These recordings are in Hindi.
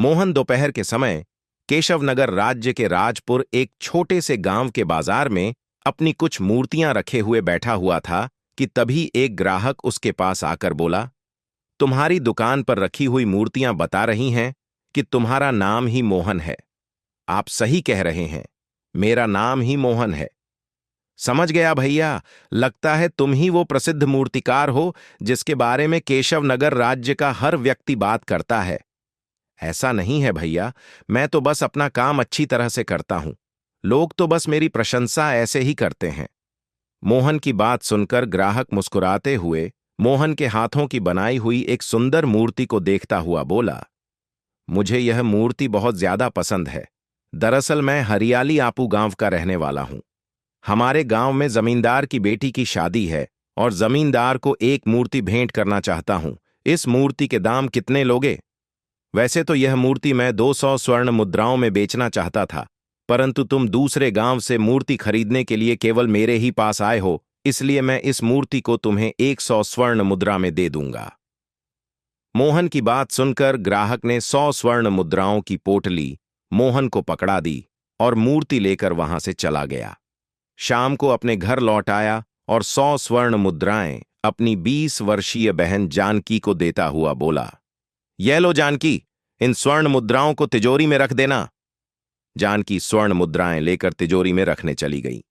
मोहन दोपहर के समय केशवनगर राज्य के राजपुर एक छोटे से गांव के बाजार में अपनी कुछ मूर्तियां रखे हुए बैठा हुआ था कि तभी एक ग्राहक उसके पास आकर बोला, तुम्हारी दुकान पर रखी हुई मूर्तियां बता रही हैं कि तुम्हारा नाम ही मोहन है। आप सही कह रहे हैं, मेरा नाम ही मोहन है। समझ गया भैया, लगता है तुम ही वो प्रसिद्ध मूर्तिकार हो जिसके बारे में केशवनगर राज्य का हर व्यक्ति बात करता है। ऐसा नहीं है भैया, मैं तो बस अपना काम अच्छी तरह से करता हूं। लोग तो बस मेरी प्रशंसा ऐसे ही करते हैं। मोहन की बात सुनकर ग्राहक मुस्कुराते हुए मोहन के हाथों की बनाई हुई एक सुंदर मूर्ति को देखता हुआ बोला, मुझे यह मूर्ति बहुत ज्यादा पसंद है। दरअसल मैं हरियाली आपू गांव का रहने वाला हूं। हमारे गांव में जमींदार की बेटी की शादी है और जमींदार को एक मूर्ति भेंट करना चाहता हूं। इस मूर्ति के दाम कितने लोगे? वैसे तो यह मूर्ति मैं 200 स्वर्ण मुद्राओं में बेचना चाहता था, परंतु तुम दूसरे गांव से मूर्ति खरीदने के लिए केवल मेरे ही पास आए हो, इसलिए मैं इस मूर्ति को तुम्हें 100 स्वर्ण मुद्रा में दे दूंगा। मोहन की बात सुनकर ग्राहक ने 100 स्वर्ण मुद्राओं की पोटली मोहन को पकड़ा दी और मूर्ति लेकर वहां से चला गया। शाम को अपने घर लौट आया और 100 स्वर्ण मुद्राएं अपनी 20 वर्षीय बहन जानकी को देता हुआ बोला, यह लो जानकी, इन स्वर्ण मुद्राओं को तिजोरी में रख देना। जानकी स्वर्ण मुद्राएं लेकर तिजोरी में रखने चली गई।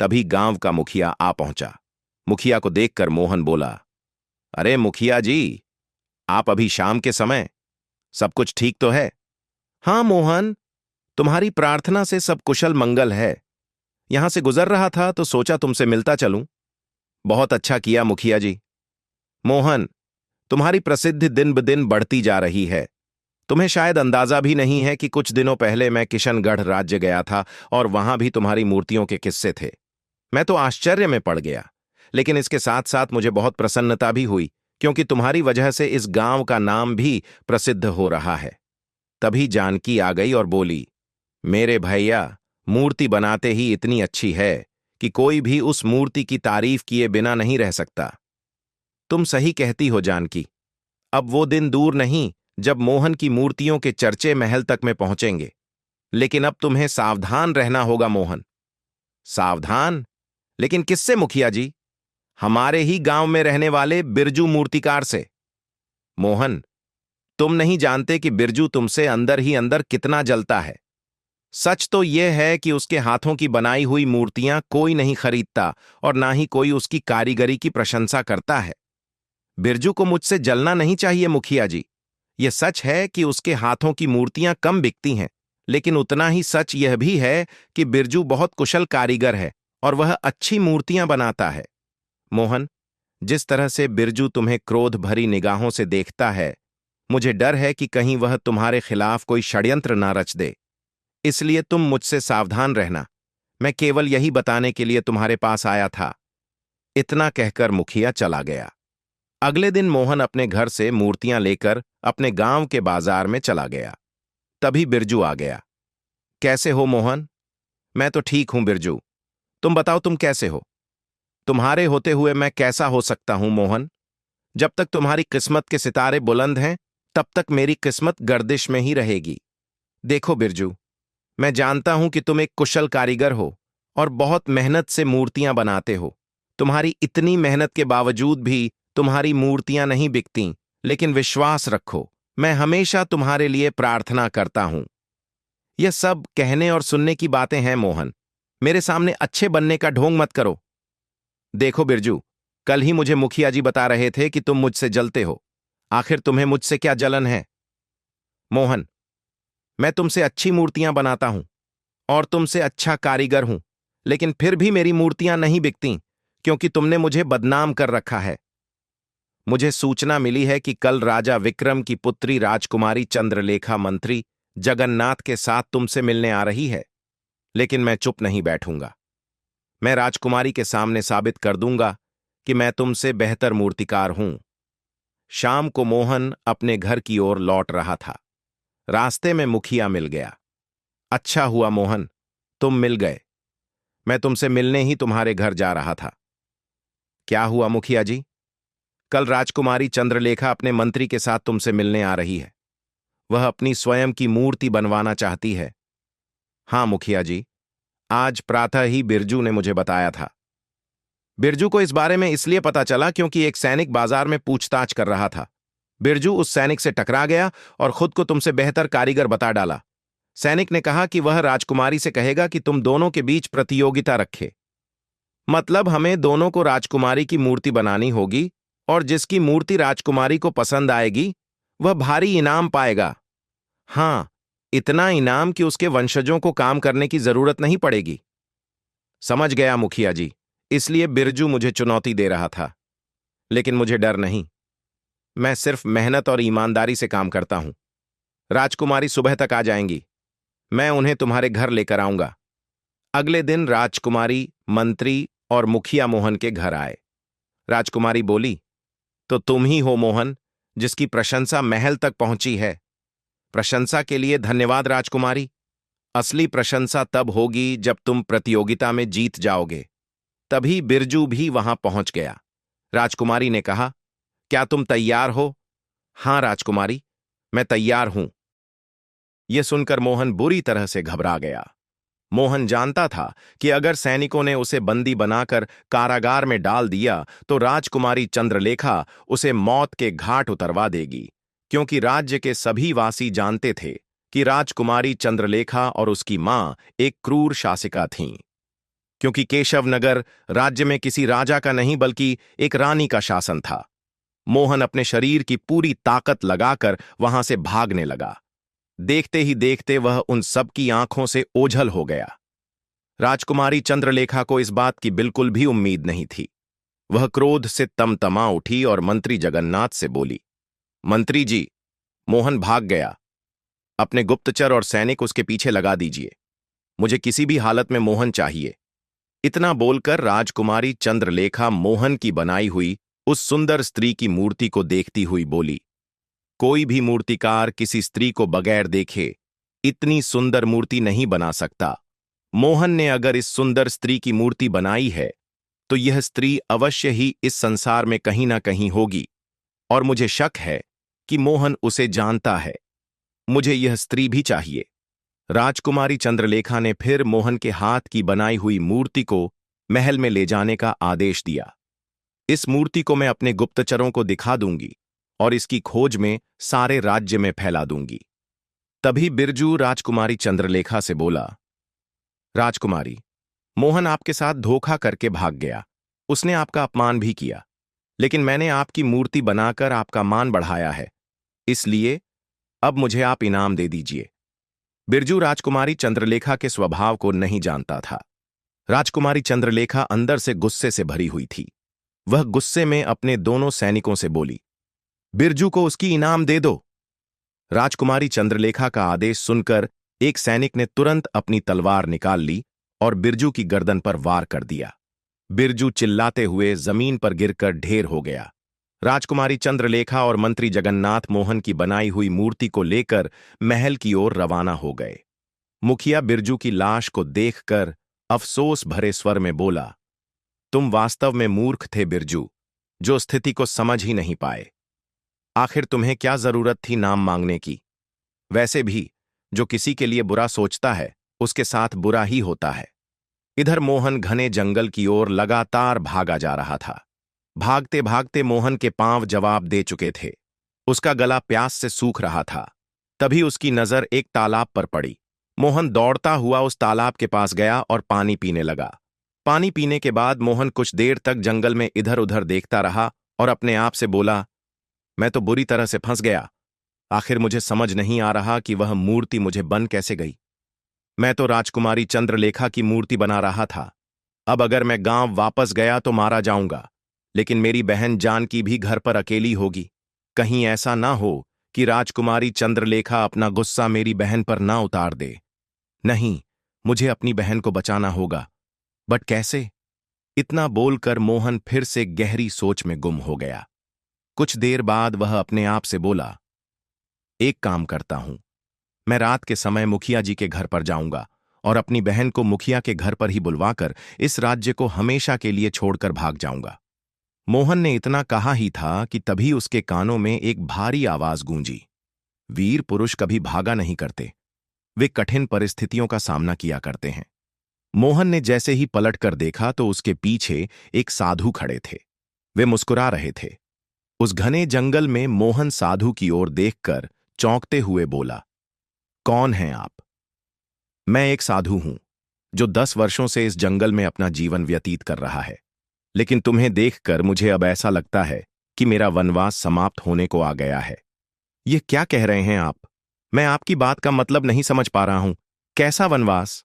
तभी गांव का मुखिया आ पहुंचा। मुखिया को देखकर मोहन बोला, अरे मुखिया जी, आप अभी शाम के समय, सब कुछ ठीक तो है? हाँ मोहन, तुम्हारी प्रार्थना से सब कुशल मंगल है। यहां से गुजर रहा था तो सोचा तुमसे मिलता चलूं। बहुत अच्छा किया मुखिया जी। मोहन, तुम्हारी प्रसिद्धि दिन ब दिन बढ़ती जा रही है। तुम्हें शायद अंदाजा भी नहीं है कि कुछ दिनों पहले मैं किशनगढ़ राज्य गया था और वहां भी तुम्हारी मूर्तियों के किस्से थे। मैं तो आश्चर्य में पड़ गया, लेकिन इसके साथ साथ मुझे बहुत प्रसन्नता भी हुई, क्योंकि तुम्हारी वजह से इस गांव का नाम भी प्रसिद्ध हो रहा है। तभी जानकी आ गई और बोली, मेरे भैया, मूर्ति बनाते ही इतनी अच्छी है कि कोई भी उस मूर्ति की तारीफ किए बिना नहीं रह सकता। तुम सही कहती हो जानकी। अब वो दिन दूर नहीं जब मोहन की मूर्तियों के चर्चे महल तक में पहुंचेंगे। लेकिन अब तुम्हें सावधान रहना होगा मोहन। सावधान? लेकिन किससे मुखिया जी? हमारे ही गांव में रहने वाले बिरजू मूर्तिकार से। मोहन, तुम नहीं जानते कि बिरजू तुमसे अंदर ही अंदर कितना जलता है। सच तो यह है कि उसके हाथों की बनाई हुई मूर्तियां कोई नहीं खरीदता और ना ही कोई उसकी कारीगरी की प्रशंसा करता है। बिरजू को मुझसे जलना नहीं चाहिए मुखिया जी। यह सच है कि उसके हाथों की मूर्तियां कम बिकती हैं, लेकिन उतना ही सच यह भी है कि बिरजू बहुत कुशल कारीगर है और वह अच्छी मूर्तियां बनाता है। मोहन, जिस तरह से बिरजू तुम्हें क्रोध भरी निगाहों से देखता है, मुझे डर है कि कहीं वह तुम्हारे खिलाफ कोई षड्यंत्र ना रच दे। इसलिए तुम मुझसे सावधान रहना। मैं केवल यही बताने के लिए तुम्हारे पास आया था। इतना कहकर मुखिया चला गया। अगले दिन मोहन अपने घर से मूर्तियां लेकर अपने गांव के बाजार में चला गया। तभी बिरजू आ गया। कैसे हो मोहन? मैं तो ठीक हूं बिरजू। तुम बताओ, तुम कैसे हो? तुम्हारे होते हुए मैं कैसा हो सकता हूं मोहन? जब तक तुम्हारी किस्मत के सितारे बुलंद हैं, तब तक मेरी किस्मत गर्दिश में ही रहेगी। देखो बिरजू, मैं जानता हूं कि तुम एक कुशल कारीगर हो और बहुत मेहनत से मूर्तियां बनाते हो। तुम्हारी इतनी मेहनत के बावजूद भी तुम्हारी मूर्तियां नहीं बिकती, लेकिन विश्वास रखो, मैं हमेशा तुम्हारे लिए प्रार्थना करता हूं। यह सब कहने और सुनने की बातें हैं मोहन। मेरे सामने अच्छे बनने का ढोंग मत करो। देखो बिरजू, कल ही मुझे मुखिया जी बता रहे थे कि तुम मुझसे जलते हो। आखिर तुम्हें मुझसे क्या जलन है? मोहन, मैं तुमसे अच्छी मूर्तियां बनाता हूं और तुमसे अच्छा कारीगर हूं, लेकिन फिर भी मेरी मूर्तियां नहीं बिकती, क्योंकि तुमने मुझे बदनाम कर रखा है। मुझे सूचना मिली है कि कल राजा विक्रम की पुत्री राजकुमारी चंद्रलेखा मंत्री जगन्नाथ के साथ तुमसे मिलने आ रही है, लेकिन मैं चुप नहीं बैठूंगा। मैं राजकुमारी के सामने साबित कर दूंगा कि मैं तुमसे बेहतर मूर्तिकार हूं। शाम को मोहन अपने घर की ओर लौट रहा था। रास्ते में मुखिया मिल गया। अच्छा हुआ मोहन, तुम मिल गए। मैं तुमसे मिलने ही तुम्हारे घर जा रहा था। क्या हुआ मुखिया जी? कल राजकुमारी चंद्रलेखा अपने मंत्री के साथ तुमसे मिलने आ रही है। वह अपनी स्वयं की मूर्ति बनवाना चाहती है। हाँ मुखिया जी, आज प्रातः ही बिरजू ने मुझे बताया था। बिरजू को इस बारे में इसलिए पता चला क्योंकि एक सैनिक बाजार में पूछताछ कर रहा था। बिरजू उस सैनिक से टकरा गया और खुद को तुमसे बेहतर कारीगर बता डाला। सैनिक ने कहा कि वह राजकुमारी से कहेगा कि तुम दोनों के बीच प्रतियोगिता रखे। मतलब हमें दोनों को राजकुमारी की मूर्ति बनानी होगी और जिसकी मूर्ति राजकुमारी को पसंद आएगी वह भारी इनाम पाएगा। हाँ, इतना इनाम कि उसके वंशजों को काम करने की जरूरत नहीं पड़ेगी। समझ गया मुखिया जी, इसलिए बिरजू मुझे चुनौती दे रहा था। लेकिन मुझे डर नहीं, मैं सिर्फ मेहनत और ईमानदारी से काम करता हूं। राजकुमारी सुबह तक आ जाएंगी, मैं उन्हें तुम्हारे घर लेकर आऊंगा। अगले दिन राजकुमारी, मंत्री और मुखिया मोहन के घर आए। राजकुमारी बोली, तो तुम ही हो मोहन, जिसकी प्रशंसा महल तक पहुंची है। प्रशंसा के लिए धन्यवाद राजकुमारी। असली प्रशंसा तब होगी जब तुम प्रतियोगिता में जीत जाओगे। तभी बिरजू भी वहां पहुंच गया। राजकुमारी ने कहा, क्या तुम तैयार हो? हां राजकुमारी, मैं तैयार हूं। यह सुनकर मोहन बुरी तरह से घबरा गया। मोहन जानता था कि अगर सैनिकों ने उसे बंदी बनाकर कारागार में डाल दिया तो राजकुमारी चंद्रलेखा उसे मौत के घाट उतरवा देगी, क्योंकि राज्य के सभी वासी जानते थे कि राजकुमारी चंद्रलेखा और उसकी मां एक क्रूर शासिका थीं। क्योंकि केशवनगर राज्य में किसी राजा का नहीं बल्कि एक रानी का शासन था। मोहन अपने शरीर की पूरी ताकत लगाकर वहां से भागने लगा। देखते ही देखते वह उन सबकी आंखों से ओझल हो गया। राजकुमारी चंद्रलेखा को इस बात की बिल्कुल भी उम्मीद नहीं थी। वह क्रोध से तमतमा उठी और मंत्री जगन्नाथ से बोली, मंत्री जी, मोहन भाग गया। अपने गुप्तचर और सैनिक उसके पीछे लगा दीजिए। मुझे किसी भी हालत में मोहन चाहिए। इतना बोलकर राजकुमारी चंद्रलेखा मोहन की बनाई हुई उस सुंदर स्त्री की मूर्ति को देखती हुई बोली, कोई भी मूर्तिकार किसी स्त्री को बगैर देखे इतनी सुंदर मूर्ति नहीं बना सकता। मोहन ने अगर इस सुंदर स्त्री की मूर्ति बनाई है तो यह स्त्री अवश्य ही इस संसार में कहीं ना कहीं होगी, और मुझे शक है कि मोहन उसे जानता है। मुझे यह स्त्री भी चाहिए। राजकुमारी चंद्रलेखा ने फिर मोहन के हाथ की बनाई हुई मूर्ति को महल में ले जाने का आदेश दिया। इस मूर्ति को मैं अपने गुप्तचरों को दिखा दूंगी और इसकी खोज में सारे राज्य में फैला दूंगी। तभी बिरजू राजकुमारी चंद्रलेखा से बोला, राजकुमारी, मोहन आपके साथ धोखा करके भाग गया। उसने आपका अपमान भी किया, लेकिन मैंने आपकी मूर्ति बनाकर आपका मान बढ़ाया है, इसलिए अब मुझे आप इनाम दे दीजिए। बिरजू राजकुमारी चंद्रलेखा के स्वभाव को नहीं जानता था। राजकुमारी चंद्रलेखा अंदर से गुस्से से भरी हुई थी। वह गुस्से में अपने दोनों सैनिकों से बोली, बिरजू को उसकी इनाम दे दो। राजकुमारी चंद्रलेखा का आदेश सुनकर एक सैनिक ने तुरंत अपनी तलवार निकाल ली और बिरजू की गर्दन पर वार कर दिया। बिरजू चिल्लाते हुए जमीन पर गिरकर ढेर हो गया। राजकुमारी चंद्रलेखा और मंत्री जगन्नाथ मोहन की बनाई हुई मूर्ति को लेकर महल की ओर रवाना हो गए। मुखिया बिरजू की लाश को देखकर अफसोस भरे स्वर में बोला, तुम वास्तव में मूर्ख थे बिरजू, जो स्थिति को समझ ही नहीं पाए। आखिर तुम्हें क्या जरूरत थी नाम मांगने की? वैसे भी जो किसी के लिए बुरा सोचता है उसके साथ बुरा ही होता है। इधर मोहन घने जंगल की ओर लगातार भागा जा रहा था। भागते भागते मोहन के पांव जवाब दे चुके थे। उसका गला प्यास से सूख रहा था। तभी उसकी नजर एक तालाब पर पड़ी। मोहन दौड़ता हुआ उस तालाब के पास गया और पानी पीने लगा। पानी पीने के बाद मोहन कुछ देर तक जंगल में इधर उधर देखता रहा और अपने आप से बोला, मैं तो बुरी तरह से फंस गया। आखिर मुझे समझ नहीं आ रहा कि वह मूर्ति मुझे बन कैसे गई। मैं तो राजकुमारी चंद्रलेखा की मूर्ति बना रहा था। अब अगर मैं गांव वापस गया तो मारा जाऊंगा, लेकिन मेरी बहन जानकी भी घर पर अकेली होगी। कहीं ऐसा ना हो कि राजकुमारी चंद्रलेखा अपना गुस्सा मेरी बहन पर ना उतार दे। नहीं, मुझे अपनी बहन को बचाना होगा, बट कैसे? इतना बोलकर मोहन फिर से गहरी सोच में गुम हो गया। कुछ देर बाद वह अपने आप से बोला, एक काम करता हूं, मैं रात के समय मुखिया जी के घर पर जाऊंगा और अपनी बहन को मुखिया के घर पर ही बुलवाकर इस राज्य को हमेशा के लिए छोड़कर भाग जाऊंगा। मोहन ने इतना कहा ही था कि तभी उसके कानों में एक भारी आवाज गूंजी। वीर पुरुष कभी भागा नहीं करते, वे कठिन परिस्थितियों का सामना किया करते हैं। मोहन ने जैसे ही पलटकर देखा तो उसके पीछे एक साधु खड़े थे। वे मुस्कुरा रहे थे। उस घने जंगल में मोहन साधु की ओर देखकर चौंकते हुए बोला, कौन हैं आप? मैं एक साधु हूं, जो 10 वर्षों से इस जंगल में अपना जीवन व्यतीत कर रहा है। लेकिन तुम्हें देखकर मुझे अब ऐसा लगता है कि मेरा वनवास समाप्त होने को आ गया है। ये क्या कह रहे हैं आप? मैं आपकी बात का मतलब नहीं समझ पा रहा हूं। कैसा वनवास?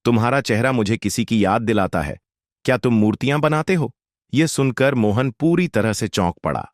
तुम्हारा चेहरा मुझे किसी की याद दिलाता है। क्या तुम मूर्तियां बनाते हो? यह सुनकर मोहन पूरी तरह से चौंक पड़ा।